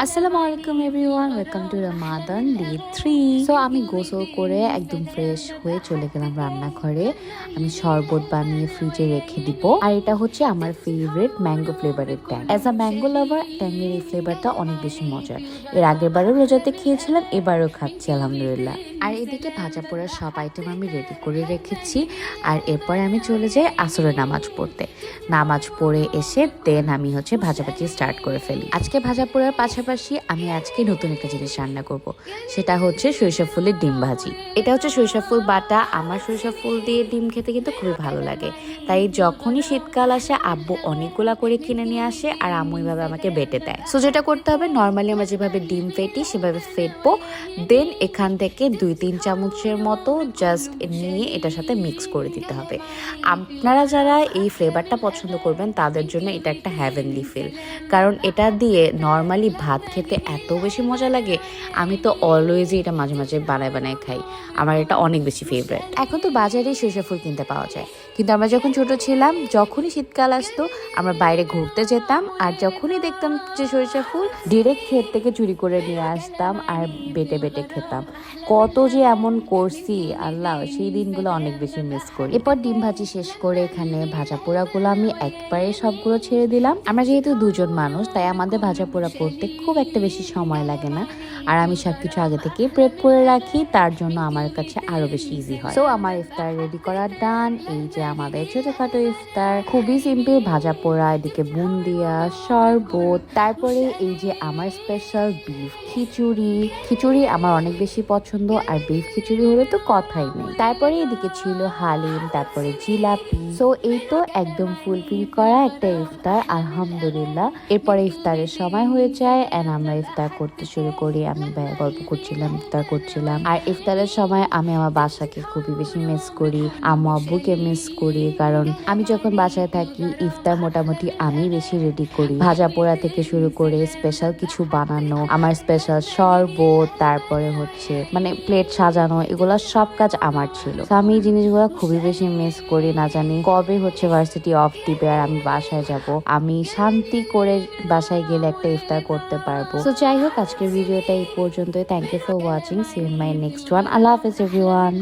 আসসালামু আলাইকুম everyone, welcome to Ramadan day 3। So আমি গোসল করে একদম ফ্রেশ হয়ে চলে গেলাম রান্নাঘরে। আমি শরবত বানিয়ে ফ্রিজে রেখে দিব। আর এটা হচ্ছে আমার ফেভারিট ম্যাঙ্গো ফ্লেভারের ট্যাং। অ্যাজ আ ম্যাঙ্গো লাভার, ট্যাংয়ের এই ফ্লেভারটা অনেক বেশি মজার। এর আগের বারও রোজাতে খেয়েছিলাম, এবারও খাচ্ছি আলহামদুলিল্লাহ। আর এদিকে ভাজা পোড়ার সব আইটেম আমি রেডি করে রেখেছি। আর এরপরে আমি চলে যাই আসরের নামাজ পড়তে। নামাজ পড়ে এসে দেন আমি হচ্ছে ভাজাভাজি স্টার্ট করে ফেলি। আজকে ভাজা পোড়ার পাশাপাশি আমি আজকে নতুন একটা জিনিস রান্না করব, সেটা হচ্ছে সরিষা ফুলের ডিম ভাজি। এটা হচ্ছে সরিষা ফুল বাটা। আমার সরিষা ফুল দিয়ে ডিম খেতে কিন্তু খুবই ভালো লাগে, তাই যখনই শীতকাল আসে আব্বু অনেকগুলা করে কিনে নিয়ে আসে আর আম্মু এইভাবে আমাকে বেটে দেয়। সো যেটা করতে হবে, নর্মালি আমরা যেভাবে ডিম ফেটি সেভাবে ফেটবো। দেন এখান থেকে 2-3 চামচের মতো জাস্ট নিয়ে এটার সাথে মিক্স করে দিতে হবে। আপনারা যারা এই ফ্লেভারটা পছন্দ করবেন তাদের জন্য এটা একটা হ্যাভেনলি ফিল, কারণ এটা দিয়ে নর্মালি ভাত খেতে এত বেশি মজা লাগে। আমি তো অলওয়েজই এটা মাঝে মাঝে বানায় বানায় খাই। আমার এটা অনেক বেশি ফেভারিট। এখন তো বাজারে সরিষা ফুল কিনতে পাওয়া যায়, কিন্তু আমরা যখন ছোট ছিলাম, যখনই শীতকাল আসতো আমরা বাইরে ঘুরতে যেতাম, আর যখনই দেখতাম যে সরিষা ফুল, ডিরেক্ট ক্ষেত থেকে চুরি করে নিয়ে আসতাম আর বেটে বেটে খেতাম। কত যে এমন করছি আল্লাহ, সেই দিনগুলো অনেক বেশি মিস করি। এরপর ডিম ভাজি শেষ করে এখানে ভাজা পোড়াগুলো আমি একবারে সবগুলো ছেড়ে দিলাম। আমরা যেহেতু দুজন মানুষ, তাই আমাদের ভাজা পোড়া করতে খুব একটা বেশি সময় লাগে না। আর আমি সবকিছু আগে থেকে প্রেপ করে রাখি, তার জন্য আমার কাছে আরো বেশি ইজি হয়। সো আমার ইফতার রেডি করা ডান। এই যে আমাদের ছোটখাটো ইফতার, খুবই সিম্পল। ভাজা পোড়া, এদিকে বুন্দিয়া, শরবত, তারপরে এই যে আমার স্পেশাল বিফ খিচুড়ি। খিচুড়ি আমার অনেক বেশি পছন্দ, আর বিফ খিচুড়ি হলে তো কথাই নেই। তারপরে এদিকে ছিল হালিম, তারপরে জিলাপি। সো এই তো একদম ফুলফিল করা একটা ইফতার আলহামদুলিল্লাহ। এরপরে ইফতারের সময় হয়ে যায় এন্ড আমরা ইফতার করতে শুরু করি। আমি গল্প করছিলাম, ইফতার করছিলাম। আর ইফতারের সময় আমি আমার বাসাকে খুবই বেশি মিস করি, আম্মু আব্বুকে মিস করি, কারণ আমি যখন বাসায় থাকি ইফতার মোটামুটি আমি বেশি রেডি করি। ভাজা পোড়া থেকে শুরু করে স্পেশাল কিছু বানানো, আমার স্পেশাল শরবত, তারপরে হচ্ছে মানে প্লেট সাজানো, এগুলা সব কাজ আমার ছিল। তো আমি এই জিনিসগুলো খুবই বেশি মিস করি। না জানি কবে হচ্ছে ভার্সিটি অফ দিবে আর আমি বাসায় যাব, আমি শান্তি করে বাসায় গেলে একটা ইফতার করতে পারবো। তো যাই হোক, আজকের ভিডিওটা এই পর্যন্তই। Thank you for watching. See you in my next one. আল্লাহ হাফেজ এভরিওয়ান।